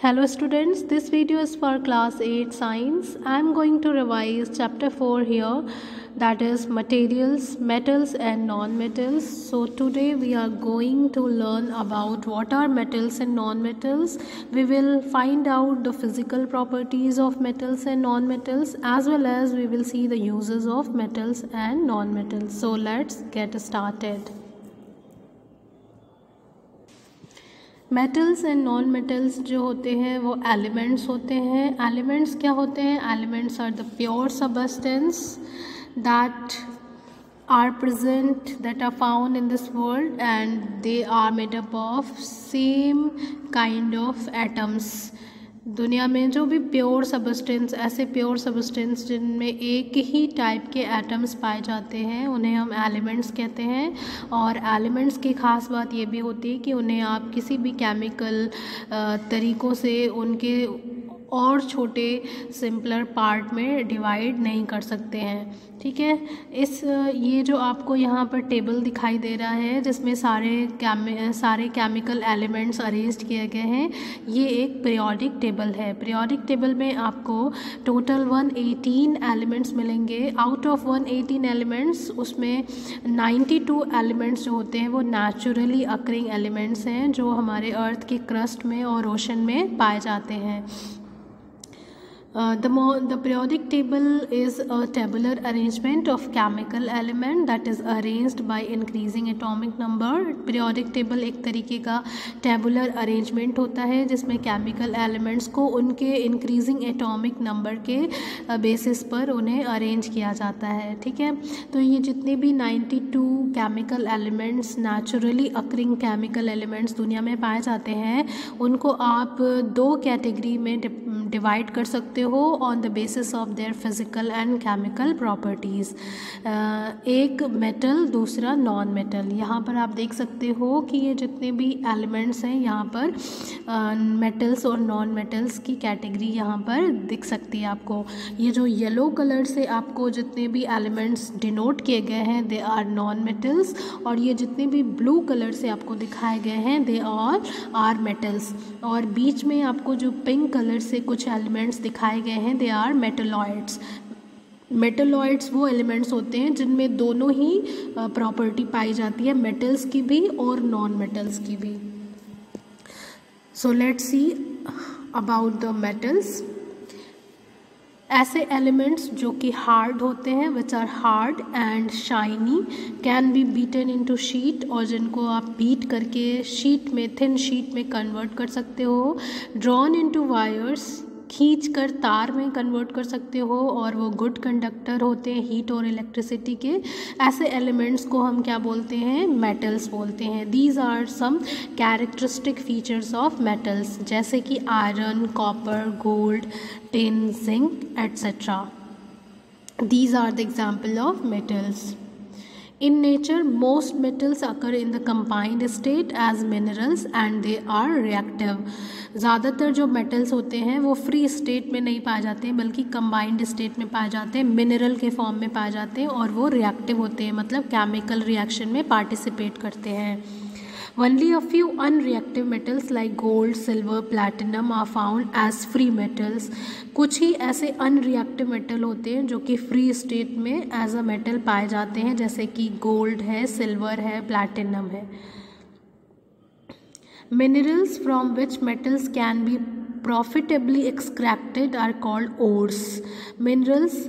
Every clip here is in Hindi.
Hello students, this video is for class 8 science. I am going to revise chapter 4 here, that is materials, metals and non-metals. So today we are going to learn about what are metals and non-metals. We will find out the physical properties of metals and non-metals, as well as we will see the uses of metals and non-metals. So let's get started. Metals and non metals जो होते हैं वो एलिमेंट्स होते हैं. एलिमेंट्स क्या होते हैं? Elements are the pure substance that are present, that are found in this world, and they are made up of same kind of atoms. दुनिया में जो भी प्योर सबस्टेंस, ऐसे प्योर सबस्टेंस जिनमें एक ही टाइप के एटम्स पाए जाते हैं, उन्हें हम एलिमेंट्स कहते हैं. और एलिमेंट्स की ख़ास बात ये भी होती है कि उन्हें आप किसी भी केमिकल तरीक़ों से उनके और छोटे सिंपलर पार्ट में डिवाइड नहीं कर सकते हैं. ठीक है. ये जो आपको यहाँ पर टेबल दिखाई दे रहा है जिसमें सारे केमिकल एलिमेंट्स अरेंज किए गए हैं, ये एक पीरियोडिक टेबल है. पीरियोडिक टेबल में आपको टोटल 118 एलिमेंट्स मिलेंगे. आउट ऑफ 118 एलिमेंट्स उसमें 92 एलिमेंट्स जो होते हैं वो नेचुरली अकरिंग एलिमेंट्स हैं, जो हमारे अर्थ के क्रस्ट में और ओशन में पाए जाते हैं. The periodic table is a tabular arrangement of chemical element that is arranged by increasing atomic number. Periodic table एक तरीके का tabular arrangement होता है जिसमें chemical elements को उनके increasing atomic number के basis पर उन्हें arrange किया जाता है. ठीक है. तो ये जितने भी 92 chemical elements, naturally occurring chemical elements दुनिया में पाए जाते हैं, उनको आप दो कैटेगरी में डिवाइड कर सकते हो on the basis of their physical and chemical properties. एक मेटल, दूसरा नॉन मेटल. यहाँ पर आप देख सकते हो कि ये जितने भी एलिमेंट्स हैं यहाँ पर मेटल्स और नॉन मेटल्स की कैटेगरी यहाँ पर दिख सकती है आपको. ये जो येलो कलर से आपको जितने भी एलिमेंट्स डिनोट किए गए हैं, दे आर नॉन मेटल्स. और ये जितने भी ब्लू कलर से आपको दिखाए गए हैं, दे ऑल आर मेटल्स. और बीच में आपको जो पिंक कलर से कुछ एलिमेंट्स दिखाए गए हैं, दे आर मेटलॉइड्स. मेटलॉइड्स वो एलिमेंट्स होते हैं जिनमें दोनों ही प्रॉपर्टी पाई जाती है, मेटल्स की भी और नॉन मेटल्स की भी. So let's see about the metals. ऐसे एलिमेंट्स जो कि हार्ड होते हैं, which are hard and shiny, can be beaten into sheet, और जिनको आप बीट करके शीट में, थिन शीट में कन्वर्ट कर सकते हो. ड्रॉन इनटू वायर्स, खींच कर तार में कन्वर्ट कर सकते हो, और वो गुड कंडक्टर होते हैं हीट और इलेक्ट्रिसिटी के. ऐसे एलिमेंट्स को हम क्या बोलते हैं? मेटल्स बोलते हैं. These are some characteristic features of metals, जैसे कि iron, copper, gold, tin, zinc etcetera. These are the example of metals. In nature, most metals occur in the combined state as minerals and they are reactive. ज़्यादातर जो मेटल्स होते हैं वो फ्री स्टेट में नहीं पाए जाते हैं, बल्कि कंबाइंड स्टेट में पाए जाते हैं, मिनरल के फॉर्म में पाए जाते हैं, और वो रिएक्टिव होते हैं, मतलब केमिकल रिएक्शन में पार्टिसिपेट करते हैं. Only a few unreactive metals like gold, silver, platinum are found as free metals. कुछ ही ऐसे unreactive metal होते हैं जो कि free state में as a metal पाए जाते हैं, जैसे कि gold है, silver है, platinum है. Minerals from which metals can be profitably extracted are called ores. Minerals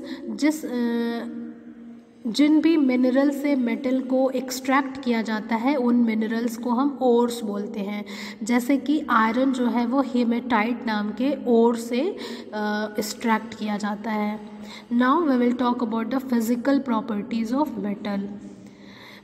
जिन भी मिनरल से मेटल को एक्सट्रैक्ट किया जाता है, उन मिनरल्स को हम ओर्स बोलते हैं. जैसे कि आयरन जो है वो हेमेटाइट नाम के ओर से एक्सट्रैक्ट किया जाता है. Now we will talk about the physical properties of metal.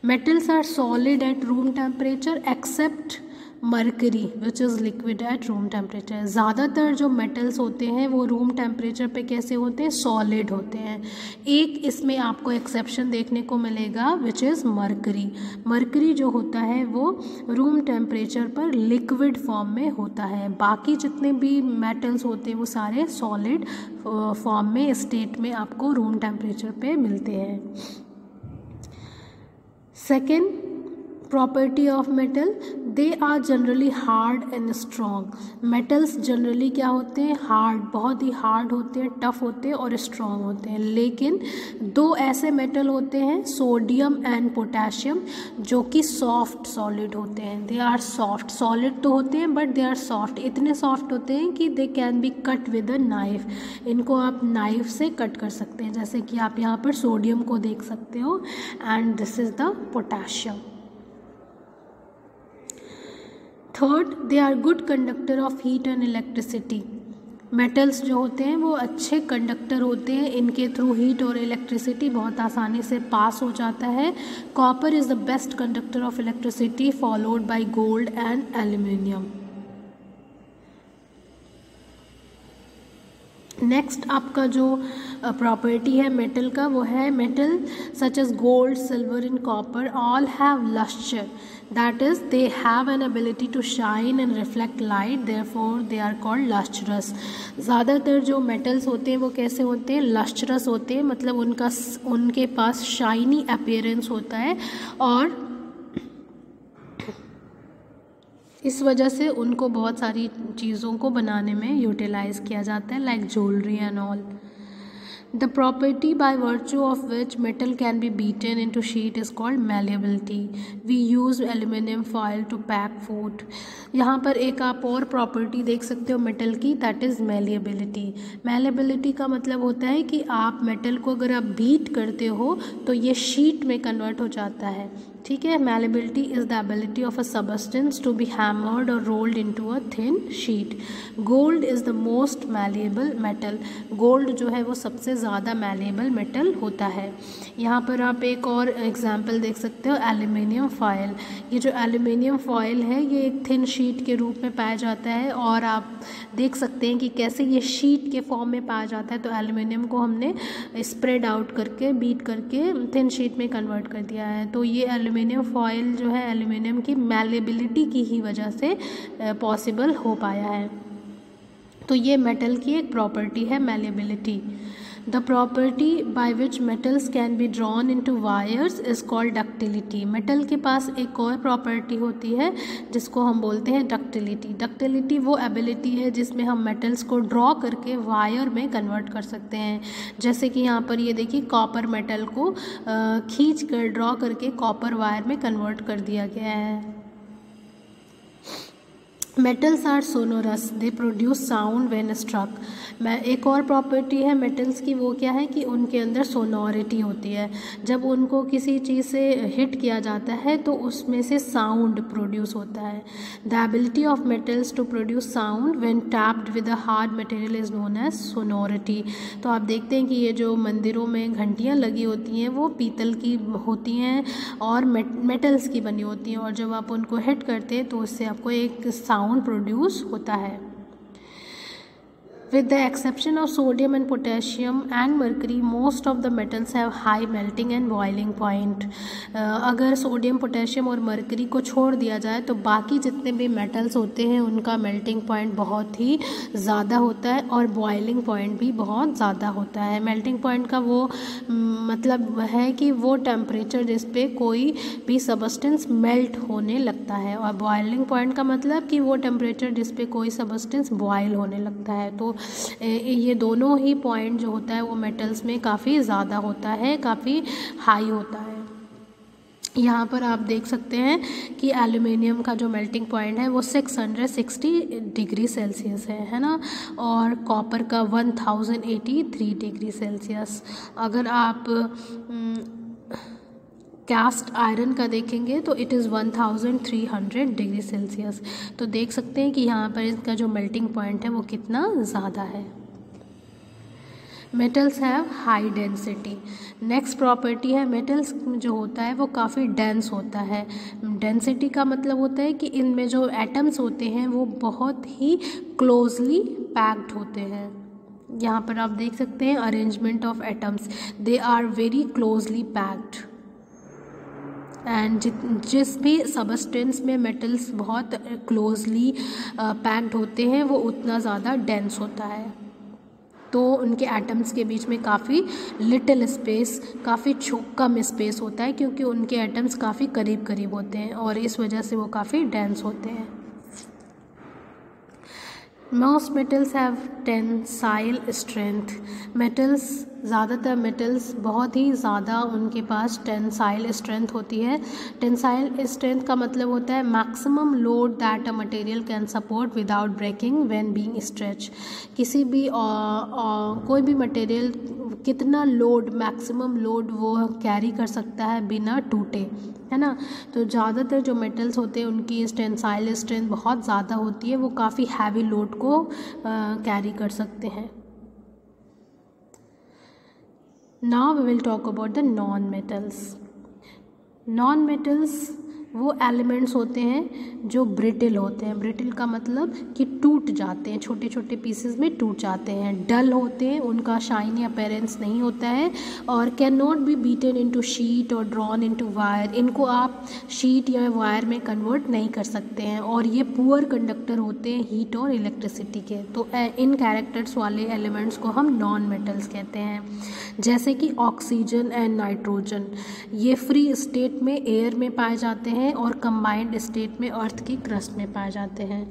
Metals are solid at room temperature except mercury which is liquid at room temperature. ज़्यादातर जो मेटल्स होते हैं वो रूम टेम्परेचर पे कैसे होते हैं? सॉलिड होते हैं. एक इसमें आपको एक्सेप्शन देखने को मिलेगा, विच इज़ मरकरी. मरकरी जो होता है वो रूम टेम्परेचर पर लिक्विड फॉर्म में होता है. बाकी जितने भी मेटल्स होते हैं वो सारे सॉलिड फॉर्म में, स्टेट में आपको रूम टेम्परेचर पे मिलते हैं. Second, property of metal, they are generally hard and strong. Metals generally क्या होते हैं, हार्ड, बहुत ही हार्ड होते हैं, टफ होते हैं और स्ट्रॉन्ग होते हैं। लेकिन दो ऐसे मेटल होते हैं, सोडियम एंड पोटेशियम, जो कि सॉफ्ट सॉलिड होते हैं। दे आर सॉफ्ट, सॉलिड तो होते हैं बट दे आर सॉफ्ट, इतने सॉफ्ट होते हैं कि they can be cut with a knife. इनको आप नाइफ से कट कर सकते हैं, जैसे कि आप यहाँ पर सोडियम को देख सकते हो, and this is the potassium. Third, they are good conductor of heat and electricity. Metals जो होते हैं वो अच्छे कंडक्टर होते हैं, इनके थ्रू हीट और इलेक्ट्रिसिटी बहुत आसानी से पास हो जाता है। Copper is the best conductor of electricity followed by gold and aluminium. Next आपका जो प्रॉपर्टी है मेटल का, वो है metal such as gold, silver and copper all have lustre, that is they have an ability to shine and reflect light, therefore they are called lustrous. ज़्यादातर जो मेटल्स होते हैं वो कैसे होते हैं, लस्ट्रस होते हैं, मतलब उनके पास शाइनी अपीयरेंस होता है, और इस वजह से उनको बहुत सारी चीज़ों को बनाने में यूटिलाइज़ किया जाता है, like jewellery and all. The property by virtue of which metal can be beaten into sheet is called malleability. We use aluminum foil to pack food. यहाँ पर एक आप और प्रॉपर्टी देख सकते हो मेटल की, दैट इज़ malleability. malleability का मतलब होता है कि आप मेटल को अगर आप बीट करते हो तो ये शीट में कन्वर्ट हो जाता है, ठीक है। malleability is the ability of a substance to be hammered or rolled into a thin sheet. Gold is the most malleable metal. Gold जो है वो सबसे ज़्यादा malleable metal होता है। यहाँ पर आप एक और एग्जांपल देख सकते हो, एल्यूमिनियम फॉयल। ये जो एल्यूमिनियम फॉयल है ये एक थिन शीट के रूप में पाया जाता है, और आप देख सकते हैं कि कैसे ये शीट के फॉर्म में पाया जाता है। तो एल्यूमिनियम को हमने स्प्रेड आउट करके, बीट करके थिन शीट में कन्वर्ट कर दिया है। तो ये एल्यूमिनियम फॉयल जो है एल्यूमिनियम की मैलेबिलिटी की ही वजह से पॉसिबल हो पाया है। तो ये मेटल की एक प्रॉपर्टी है, malleability. The property by which metals can be drawn into wires is called ductility. Metal के पास एक और प्रॉपर्टी होती है जिसको हम बोलते हैं डक्टिलिटी। डक्टिलिटी वो एबिलिटी है जिसमें हम मेटल्स को ड्रॉ करके वायर में कन्वर्ट कर सकते हैं। जैसे कि यहाँ पर ये देखिए, कॉपर मेटल को खींच कर ड्रॉ करके कॉपर वायर में कन्वर्ट कर दिया गया है। Metals are sonorous, they produce sound when struck. एक और प्रॉपर्टी है मेटल्स की, वो क्या है कि उनके अंदर सोनोरिटी होती है। जब उनको किसी चीज़ से हिट किया जाता है तो उसमें से साउंड प्रोड्यूस होता है। The ability of metals to produce sound when tapped with a hard material is known as sonority. तो आप देखते हैं कि ये जो मंदिरों में घंटियाँ लगी होती हैं वो पीतल की होती हैं और मेटल्स की बनी होती हैं, और जब आप उनको हिट करते हैं तो उससे आपको एक साउंड प्रोड्यूस होता है। With the exception of sodium and potassium and mercury, most of the metals have high melting and boiling point. अगर सोडियम, पोटेशियम और मरकरी को छोड़ दिया जाए तो बाकी जितने भी मेटल्स होते हैं उनका मेल्टिंग पॉइंट बहुत ही ज़्यादा होता है और बॉइलिंग पॉइंट भी बहुत ज़्यादा होता है। मेल्टिंग पॉइंट का वो मतलब है कि वो टेम्परेचर जिस पे कोई भी सबस्टेंस मेल्ट होने लगता है, और बॉइलिंग पॉइंट का मतलब कि वो टेम्परेचर जिस पे कोई सबस्टेंस बॉयल होने लगता है। तो ये दोनों ही पॉइंट जो होता है वो मेटल्स में काफ़ी ज़्यादा होता है, काफ़ी हाई होता है। यहाँ पर आप देख सकते हैं कि एल्यूमिनियम का जो मेल्टिंग पॉइंट है वो 660 डिग्री सेल्सियस है ना, और कॉपर का 1083 डिग्री सेल्सियस। अगर आप कास्ट आयरन का देखेंगे तो इट इज़ 1300 डिग्री सेल्सियस। तो देख सकते हैं कि यहाँ पर इसका जो मेल्टिंग पॉइंट है वो कितना ज़्यादा है। Metals have high density. Next property है, मेटल्स जो होता है वो काफ़ी डेंस होता है। डेंसिटी का मतलब होता है कि इनमें जो एटम्स होते हैं वो बहुत ही क्लोजली पैक्ड होते हैं। यहाँ पर आप देख सकते हैं arrangement of atoms, they are very closely packed. And जिस भी सबस्टेंस में मेटल्स बहुत क्लोजली पैक्ड होते हैं वो उतना ज़्यादा डेंस होता है। तो उनके एटम्स के बीच में काफ़ी लिटिल स्पेस, काफ़ी कम स्पेस होता है, क्योंकि उनके एटम्स काफ़ी करीब करीब होते हैं और इस वजह से वो काफ़ी डेंस होते हैं। Most metals have tensile strength. Metals, ज़्यादातर मेटल्स बहुत ही ज़्यादा उनके पास टेंसाइल स्ट्रेंथ होती है। टेंसाइल स्ट्रेंथ का मतलब होता है maximum load that a material can support without breaking when being stretch. किसी भी कोई भी मटेरियल कितना लोड, मैक्सिमम लोड वो कैरी कर सकता है बिना टूटे, है ना। तो ज़्यादातर जो मेटल्स होते हैं उनकी टेंसाइल स्ट्रेंथ बहुत ज़्यादा होती है, वो काफ़ी हैवी लोड को कैरी कर सकते हैं। Now we will talk about the non-metals. Non-metals वो एलिमेंट्स होते हैं जो ब्रिटिल होते हैं। ब्रिटिल का मतलब कि टूट जाते हैं, छोटे छोटे पीसेस में टूट जाते हैं, डल होते हैं, उनका शाइनी अपीयरेंस नहीं होता है और can not be beaten into sheet और ड्रॉन इनटू वायर। इनको आप शीट या वायर में कन्वर्ट नहीं कर सकते हैं और ये पुअर कंडक्टर होते हैं हीट और इलेक्ट्रिसिटी के। तो इन कैरेक्टर्स वाले एलिमेंट्स को हम नॉन मेटल्स कहते हैं, जैसे कि ऑक्सीजन एंड नाइट्रोजन। ये फ्री स्टेट में एयर में पाए जाते हैं और कंबाइंड स्टेट में अर्थ की क्रस्ट में पाए जाते हैं।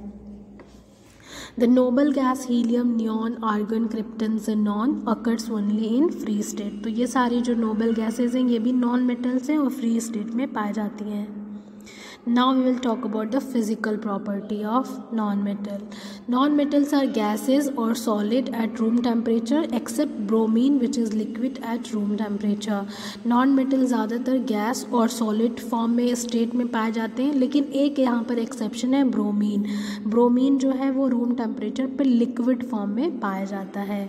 The noble gas helium, neon, argon, krypton, xenon occurs only in free state. तो ये सारी जो नोबल गैसेज हैं ये भी नॉन मेटल्स हैं और फ्री स्टेट में पाई जाती हैं। Now we will talk about the physical property of non-metal. Non-metals are gases or solid at room temperature except bromine which is liquid at room temperature. Non-metal ज़्यादातर गैस और सॉलिड फॉर्म में स्टेट में पाए जाते हैं, लेकिन एक यहाँ पर एक्सेप्शन है, ब्रोमीन। ब्रोमीन जो है वो रूम टेम्परेचर पर लिक्विड फॉर्म में पाया जाता है,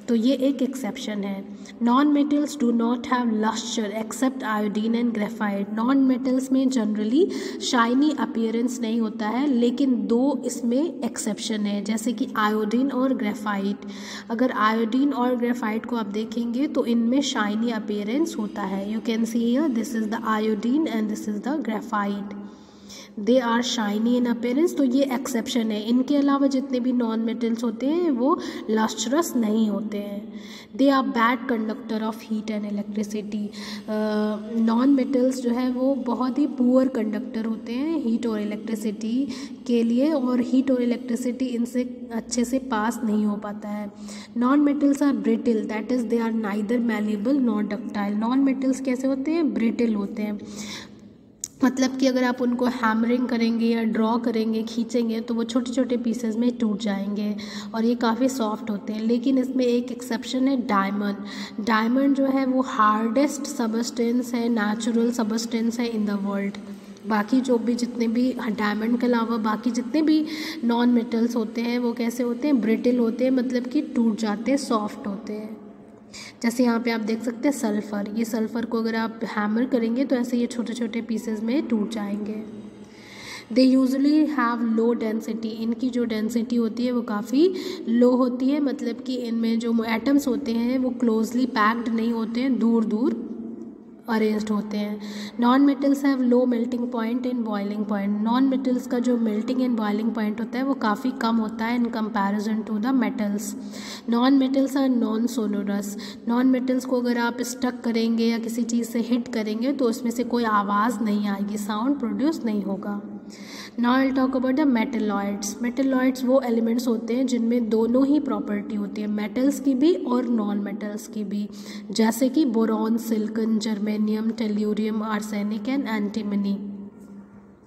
तो ये एक एक्सेप्शन है। Non metals do not have lustre except iodine and graphite. Non metals में जनरली शाइनी अपीयरेंस नहीं होता है, लेकिन दो इसमें एक्सेप्शन है, जैसे कि आयोडीन और ग्रेफाइट। अगर आयोडीन और ग्रेफाइट को आप देखेंगे तो इनमें शाइनी अपीयरेंस होता है। You can see here this is the iodine and this is the graphite, they are shiny in appearance. तो ये एक्सेप्शन है। इनके अलावा जितने भी नॉन मेटल्स होते हैं वो लस्ट्रस नहीं होते हैं। They are bad conductor of heat and electricity. Non metals जो है वो बहुत ही पुअर कंडक्टर होते हैं हीट और इलेक्ट्रिसिटी के लिए, और हीट और इलेक्ट्रिसिटी इनसे अच्छे से पास नहीं हो पाता है। Non metals are brittle, that is they are neither malleable not ductile. Non metals कैसे होते हैं? ब्रिटिल होते हैं, मतलब कि अगर आप उनको हैमरिंग करेंगे या ड्रॉ करेंगे, खींचेंगे तो वो छोटे छोटे पीसेस में टूट जाएंगे और ये काफ़ी सॉफ्ट होते हैं। लेकिन इसमें एक एक्सेप्शन है, डायमंड। डायमंड जो है वो हार्डेस्ट सबस्टेंस है, नेचुरल सबस्टेंस है इन द वर्ल्ड। बाकी जो भी जितने भी डायमंड के अलावा बाकी जितने भी नॉन मेटल्स होते हैं वो कैसे होते हैं? ब्रिटिल होते हैं, मतलब कि टूट जाते हैं, सॉफ्ट होते हैं। जैसे यहाँ पे आप देख सकते हैं सल्फ़र, ये सल्फ़र को अगर आप हैमर करेंगे तो ऐसे ये छोटे छोटे पीसेस में टूट जाएंगे। They usually have low density, इनकी जो डेंसिटी होती है वो काफ़ी लो होती है, मतलब कि इनमें जो एटम्स होते हैं वो क्लोजली पैक्ड नहीं होते हैं, दूर दूर अरेंज्ड होते हैं। Non metals have low melting point and boiling point. Non metals का जो मेल्टिंग एंड बॉइलिंग पॉइंट होता है वो काफ़ी कम होता है in comparison to the metals. Non metals are non sonorous. Non metals को अगर आप स्टक करेंगे या किसी चीज़ से हिट करेंगे तो उसमें से कोई आवाज़ नहीं आएगी, साउंड प्रोड्यूस नहीं होगा। Now I talk about the metalloids. Metalloids वो एलिमेंट्स होते हैं जिनमें दोनों ही प्रॉपर्टी होती है, मेटल्स की भी और नॉन मेटल्स की भी, जैसे कि boron, silicon, germanium, tellurium, arsenic and antimony.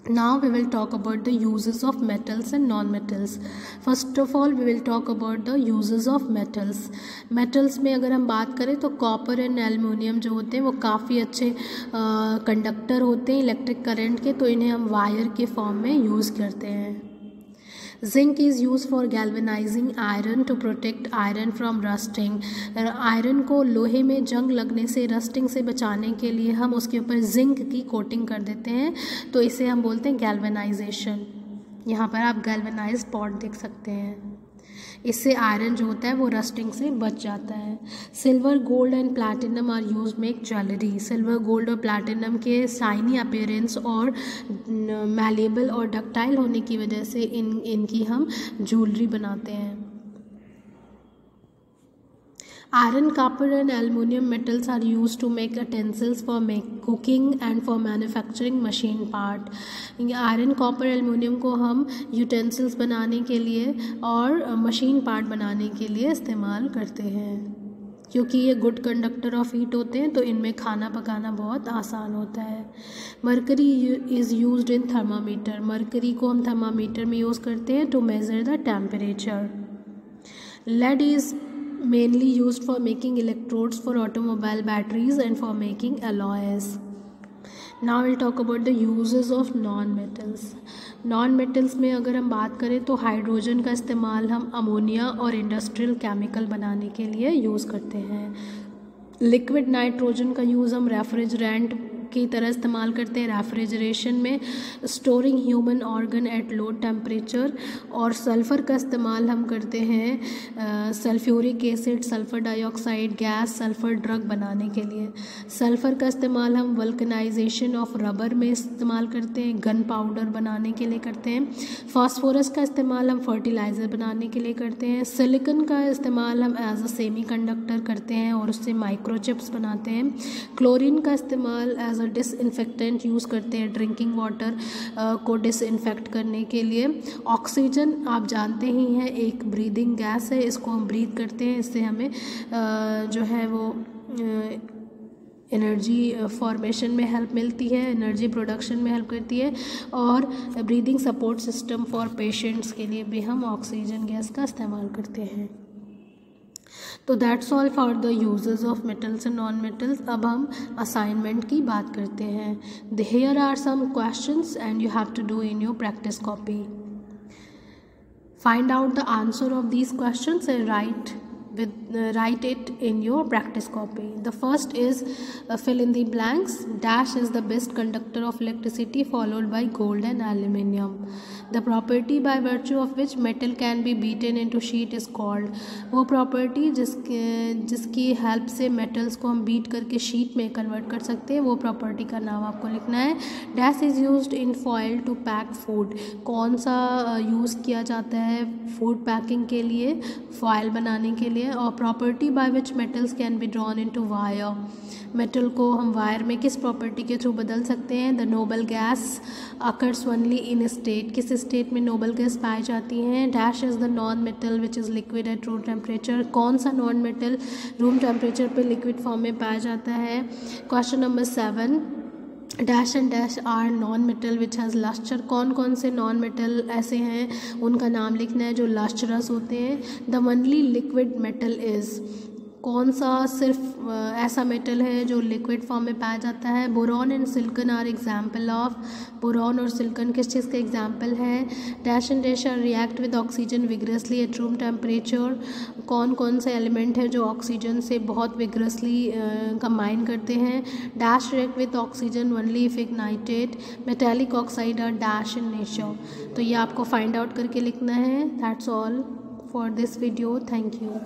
Now we will talk about the uses of metals and non-metals. First of all we will talk about the uses of metals. Metals में अगर हम बात करें तो कॉपर एंड एल्युमिनियम जो होते हैं वो काफ़ी अच्छे कंडक्टर होते हैं इलेक्ट्रिक करंट के, तो इन्हें हम वायर के फॉर्म में यूज़ करते हैं। Zinc is used for galvanizing iron to protect iron from rusting. Iron को लोहे में जंग लगने से, रस्टिंग से बचाने के लिए हम उसके ऊपर जिंक की कोटिंग कर देते हैं, तो इसे हम बोलते हैं गैल्वेनाइजेशन। यहाँ पर आप गैल्वेनाइज्ड पॉट देख सकते हैं। इससे आयरन जो होता है वो रस्टिंग से बच जाता है। Silver, gold and platinum are use make jewellery. Silver, gold और प्लैटिनम के शाइनी अपीयरेंस और मैलेबल और डक्टाइल होने की वजह से इनकी हम ज्वेलरी बनाते हैं। Iron, copper and aluminum metals are used to make utensils for cooking and for manufacturing machine part. Iron, copper, aluminium को हम यूटेंसिल्स बनाने के लिए और मशीन पार्ट बनाने के लिए इस्तेमाल करते हैं, क्योंकि ये गुड कंडक्टर ऑफ हीट होते हैं, तो इनमें खाना पकाना बहुत आसान होता है. Mercury is used in thermometer. Mercury को हम थर्मामीटर में यूज़ करते हैं to measure the temperature. Lead is mainly used for making electrodes for automobile batteries and for making alloys. Now we'll talk about the uses of non-metals. Non-metals में अगर हम बात करें तो हाइड्रोजन का इस्तेमाल हम अमोनिया और इंडस्ट्रियल केमिकल बनाने के लिए यूज़ करते हैं. लिक्विड नाइट्रोजन का यूज़ हम रेफ्रिजरेंट की तरह इस्तेमाल करते हैं रेफ्रिजरेशन में, storing human organ at low temperature. और सल्फ़र का इस्तेमाल हम करते हैं sulphuric acid, sulphur dioxide gas, sulphur drug बनाने के लिए. सल्फ़र का इस्तेमाल हम वल्कनाइजेशन ऑफ रबर में इस्तेमाल करते हैं, गन पाउडर बनाने के लिए करते हैं. फास्फोरस का इस्तेमाल हम फर्टिलाइज़र बनाने के लिए करते हैं. सिलिकॉन का इस्तेमाल हम एज अ सेमी कंडक्टर करते हैं और उससे माइक्रोचिप्स बनाते हैं. क्लोरीन का इस्तेमाल एज डिसइंफेक्टेंट यूज़ करते हैं ड्रिंकिंग वाटर को डिसइंफेक्ट करने के लिए. ऑक्सीजन आप जानते ही हैं एक ब्रीदिंग गैस है, इसको हम ब्रीथ करते हैं, इससे हमें जो है वो एनर्जी फॉर्मेशन में हेल्प मिलती है, एनर्जी प्रोडक्शन में हेल्प करती है. और breathing support system for patients के लिए भी हम ऑक्सीजन गैस का इस्तेमाल करते हैं. तो that's all for the uses of metals and non metals. अब हम असाइनमेंट की बात करते हैं. Here are some questions and you have to do in your practice copy. Find out the answer of these questions and write it in your practice copy. The first is fill in the blanks. Dash is the best conductor of electricity, followed by gold and aluminium. The property by virtue of which metal can be beaten into sheet is called. वो property जिसकी हेल्प से metals को हम beat करके sheet में convert कर सकते हैं, वो property का नाम आपको लिखना है. Dash is used in foil to pack food. कौन सा यूज़ किया जाता है food packing के लिए, foil बनाने के लिए. और property by which metals can be drawn into wire. Metal को हम वायर में किस प्रॉपर्टी के थ्रू बदल सकते हैं. The noble gas occurs only in state. किस स्टेट में नोबल गैस पाई जाती हैं. Dash is the non metal which is liquid at room temperature. कौन सा नॉन मेटल रूम टेम्परेचर पे लिक्विड फॉर्म में पाया जाता है. Question number 7. Dash and dash are non metal which has lustre. कौन कौन से नॉन मेटल ऐसे हैं उनका नाम लिखना है जो लस्टरस होते हैं. The only liquid metal is. कौन सा सिर्फ ऐसा मेटल है जो लिक्विड फॉर्म में पाया जाता है. Boron and silicon are example of. Boron और सिलिकॉन किस चीज़ का एग्जाम्पल है. Dash and dash are react with oxygen vigorously at room temperature. कौन कौन से एलिमेंट हैं जो ऑक्सीजन से बहुत विग्रसली कंबाइन करते हैं. Dash react with oxygen only if ignited. Metallic oxide are dash in nature. तो ये आपको फाइंड आउट करके लिखना है. That's all for this video. Thank you.